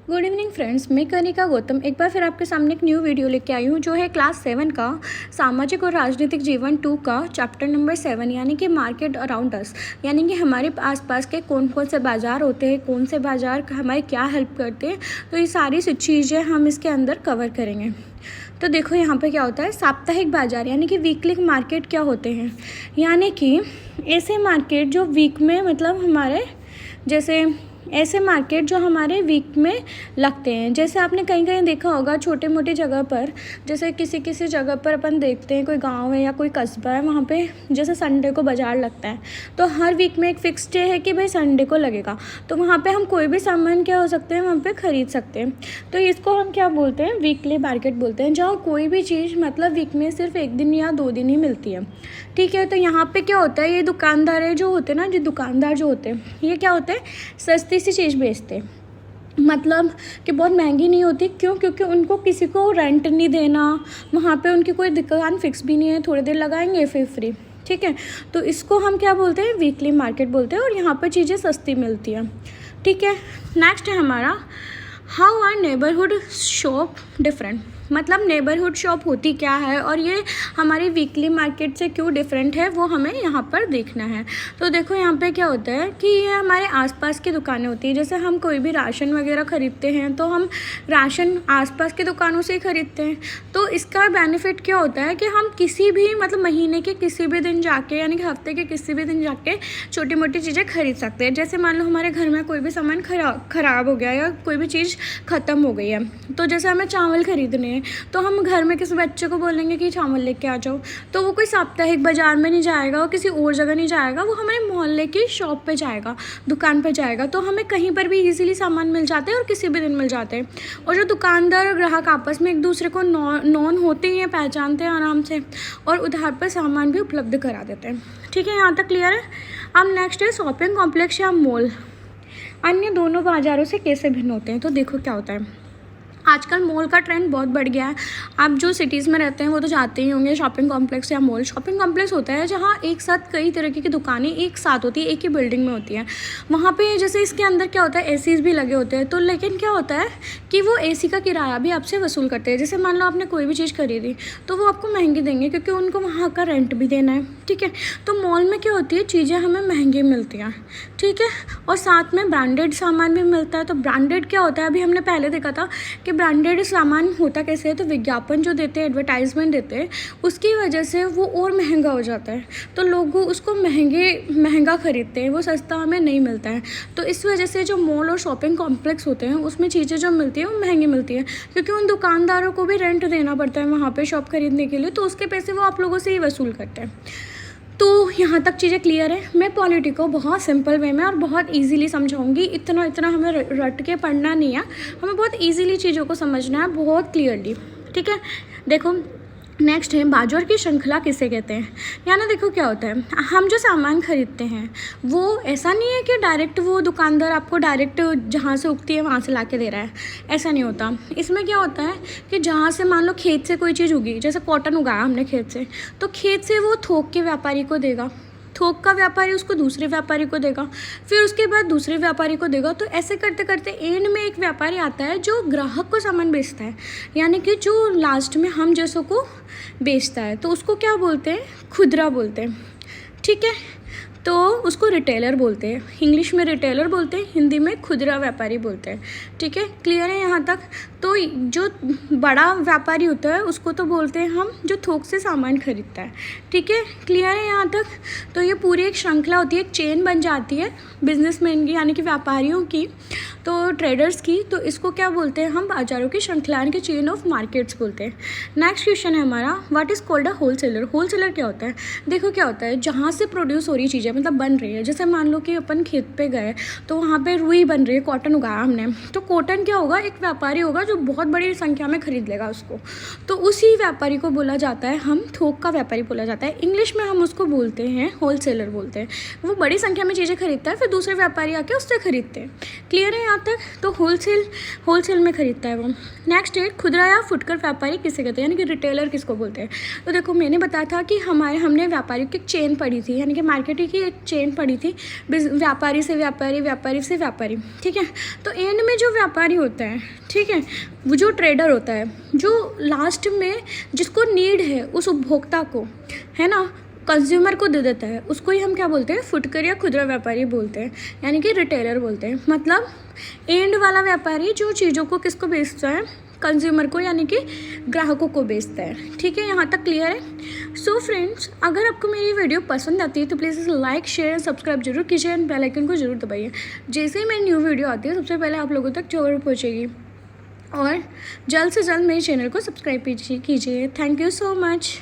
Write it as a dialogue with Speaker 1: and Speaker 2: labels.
Speaker 1: Good evening friends, मैं कनिका गौतम एक बार फिर आपके सामने एक न्यू वीडियो लेके आई हूँ जो है क्लास 7 का सामाजिक और राजनीतिक जीवन 2 का चैप्टर नंबर 7 यानी कि मार्केट अराउंड अस। यानी कि हमारे आसपास के कौन कौन से बाज़ार होते हैं, कौन से बाज़ार हमारी क्या हेल्प करते हैं, तो ये सारी चीज़ें हम इसके अंदर कवर करेंगे। तो देखो यहाँ पे क्या होता है, साप्ताहिक बाज़ार यानी कि वीकली मार्केट क्या होते हैं, यानी कि ऐसे मार्केट जो वीक में मतलब हमारे जैसे ऐसे मार्केट जो हमारे वीक में लगते हैं। जैसे आपने कहीं कहीं देखा होगा छोटे मोटे जगह पर, जैसे किसी किसी जगह पर अपन देखते हैं कोई गांव है या कोई कस्बा है, वहाँ पे जैसे संडे को बाज़ार लगता है। तो हर वीक में एक फ़िक्स डे है कि भाई संडे को लगेगा, तो वहाँ पे हम कोई भी सामान क्या हो सकते हैं वहाँ पे ख़रीद सकते हैं। तो इसको हम क्या बोलते हैं, वीकली मार्केट बोलते हैं, जहाँ कोई भी चीज़ मतलब वीक में सिर्फ एक दिन या 2 दिन ही मिलती है। ठीक है, तो यहाँ पे क्या होता है, ये दुकानदार है जो होते हैं ना, जो दुकानदार जो होते हैं ये क्या होते हैं, सस्ती सी चीज़ बेचते हैं, मतलब कि बहुत महंगी नहीं होती। क्यों? क्योंकि उनको किसी को रेंट नहीं देना, वहाँ पे उनकी कोई दुकान फिक्स भी नहीं है, थोड़ी देर लगाएंगे फिर फ्री। ठीक है, तो इसको हम क्या बोलते हैं, वीकली मार्केट बोलते हैं, और यहाँ पर चीज़ें सस्ती मिलती हैं। ठीक है, नेक्स्ट है हमारा how are neighbourhood shop different, मतलब नेबरहुड शॉप होती क्या है और ये हमारी वीकली मार्केट से क्यों डिफरेंट है, वो हमें यहाँ पर देखना है। तो देखो यहाँ पे क्या होता है कि ये हमारे आसपास की दुकानें होती हैं। जैसे हम कोई भी राशन वगैरह ख़रीदते हैं तो हम राशन आसपास की दुकानों से ही ख़रीदते हैं। तो इसका बेनिफिट क्या होता है कि हम किसी भी मतलब महीने के किसी भी दिन जाके, यानी कि हफ्ते के किसी भी दिन जाके छोटी मोटी चीज़ें खरीद सकते हैं। जैसे मान लो हमारे घर में कोई भी सामान ख़राब हो गया या कोई भी चीज़ ख़त्म हो गई है, तो जैसे हमें चावल ख़रीदने हैं तो हम घर में किसी बच्चे को बोलेंगे कि चावल लेके आ जाओ, तो वो कोई साप्ताहिक बाज़ार में नहीं जाएगा और किसी और जगह नहीं जाएगा, वो हमारे मोहल्ले की शॉप पे जाएगा, दुकान पे जाएगा। तो हमें कहीं पर भी इजीली सामान मिल जाते हैं और किसी भी दिन मिल जाते हैं। और जो दुकानदार और ग्राहक आपस में एक दूसरे को नॉन होते हैं, पहचानते हैं आराम से, और उधार पर सामान भी उपलब्ध करा देते हैं। ठीक है, यहाँ तक क्लियर है। अब नेक्स्ट है शॉपिंग कॉम्प्लेक्स या मॉल अन्य दोनों बाज़ारों से कैसे भिन्न होते हैं। तो देखो क्या होता है, आजकल मॉल का ट्रेंड बहुत बढ़ गया है। आप जो सिटीज़ में रहते हैं वो तो जाते ही होंगे शॉपिंग कॉम्प्लेक्स या मॉल। शॉपिंग कॉम्प्लेक्स होता है जहाँ एक साथ कई तरह की दुकानें एक साथ होती है, एक ही बिल्डिंग में होती हैं। वहाँ पे जैसे इसके अंदर क्या होता है, एसीज़ भी लगे होते हैं। तो लेकिन क्या होता है कि वो एसी का किराया भी आपसे वसूल करते हैं। जैसे मान लो आपने कोई भी चीज़ खरीदी तो वो आपको महंगी देंगे क्योंकि उनको वहाँ का रेंट भी देना है। ठीक है, तो मॉल में क्या होती है, चीज़ें हमें महंगी मिलती हैं। ठीक है, और साथ में ब्रांडेड सामान भी मिलता है। तो ब्रांडेड क्या होता है, अभी हमने पहले देखा था कि ब्रांडेड सामान होता कैसे है, तो विज्ञापन जो देते हैं, एडवर्टाइजमेंट देते हैं, उसकी वजह से वो और महंगा हो जाता है। तो लोग उसको महंगा खरीदते हैं, वो सस्ता हमें नहीं मिलता है। तो इस वजह से जो मॉल और शॉपिंग कॉम्प्लेक्स होते हैं उसमें चीज़ें जो मिलती हैं वो महंगी मिलती है, क्योंकि उन दुकानदारों को भी रेंट देना पड़ता है वहाँ पर शॉप खरीदने के लिए, तो उसके पैसे वो आप लोगों से ही वसूल करते हैं। तो यहाँ तक चीज़ें क्लियर है। मैं पॉलिटी को बहुत सिंपल वे में और बहुत इजीली समझाऊंगी। इतना हमें रट के पढ़ना नहीं है, हमें बहुत इजीली चीज़ों को समझना है, बहुत क्लियरली। ठीक है, देखो नेक्स्ट है बाज़ार की श्रृंखला किसे कहते हैं। यानी देखो क्या होता है, हम जो सामान खरीदते हैं वो ऐसा नहीं है कि डायरेक्ट वो दुकानदार आपको डायरेक्ट जहाँ से उगती है वहाँ से ला के दे रहा है, ऐसा नहीं होता। इसमें क्या होता है कि जहाँ से मान लो खेत से कोई चीज़ उगी, जैसे कॉटन उगाया हमने खेत से, तो खेत से वो थोक के व्यापारी को देगा, थोक का व्यापारी उसको दूसरे व्यापारी को देगा, फिर उसके बाद दूसरे व्यापारी को देगा। तो ऐसे करते करते एंड में एक व्यापारी आता है जो ग्राहक को सामान बेचता है, यानी कि जो लास्ट में हम जैसों को बेचता है, तो उसको क्या बोलते हैं, खुदरा बोलते हैं। ठीक है, तो उसको रिटेलर बोलते हैं, इंग्लिश में रिटेलर बोलते हैं, हिंदी में खुदरा व्यापारी बोलते हैं। ठीक है, क्लियर है यहाँ तक। तो जो बड़ा व्यापारी होता है उसको तो बोलते हैं हम जो थोक से सामान खरीदता है। ठीक है, क्लियर है यहाँ तक। तो ये पूरी एक श्रृंखला होती है, एक चेन बन जाती है बिजनेसमैन की, यानी कि व्यापारियों की, तो ट्रेडर्स की। तो इसको क्या बोलते हैं हम, बाजारों की श्रृंखला, यानी कि चेन ऑफ मार्केट्स बोलते हैं। नेक्स्ट क्वेश्चन है हमारा, what is called a wholesaler. Wholesaler क्या होता है, देखो क्या होता है, जहाँ से प्रोड्यूस हो रही चीज़ें मतलब बन रही है। जैसे मान लो कि अपन खेत पे गए तो वहाँ पे रुई बन रही है, कॉटन उगाया हमने, तो कॉटन क्या होगा, एक व्यापारी होगा जो बहुत बड़ी संख्या में खरीद लेगा उसको, तो उसी व्यापारी को बोला जाता है, हम थोक का व्यापारी बोला जाता है। इंग्लिश में हम उसको बोलते हैं होलसेलर बोलते हैं। वो बड़ी संख्या में चीज़ें खरीदता है, फिर दूसरे व्यापारी आके उससे खरीदते हैं। क्लियर है यहाँ तक? तो होलसेल में ख़रीदता है वो। नेक्स्ट है खुदरा या फुटकर व्यापारी किसे कहते हैं, यानी कि रिटेलर किसको बोलते हैं। तो देखो मैंने बताया था कि हमने व्यापारियों की एक चेन पढ़ी थी, यानी कि मार्केटिंग की एक चेन पढ़ी थी, व्यापारी से व्यापारी, व्यापारी से व्यापारी, ठीक है। तो एंड में जो व्यापारी होता है, ठीक है, वो जो ट्रेडर होता है, जो लास्ट में जिसको नीड है उस उपभोक्ता को, है ना, कंज्यूमर को दे देता है, उसको ही हम क्या बोलते हैं, फुटकर या खुदरा व्यापारी बोलते हैं, यानी कि रिटेलर बोलते हैं। मतलब एंड वाला व्यापारी जो चीज़ों को किसको बेचता है, कंज्यूमर को, यानी कि ग्राहकों को बेचता है। ठीक है, यहाँ तक क्लियर है। सो फ्रेंड्स, अगर आपको मेरी वीडियो पसंद आती है तो प्लीज़ इसे लाइक शेयर एंड सब्सक्राइब जरूर कीजिए एंड बेल आइकन को जरूर दबाइए। जैसे ही मेरी न्यू वीडियो आती है सबसे पहले आप लोगों तक जरूर पहुँचेगी। और जल्द से जल्द मेरे चैनल को सब्सक्राइब कीजिए। Thank you so much.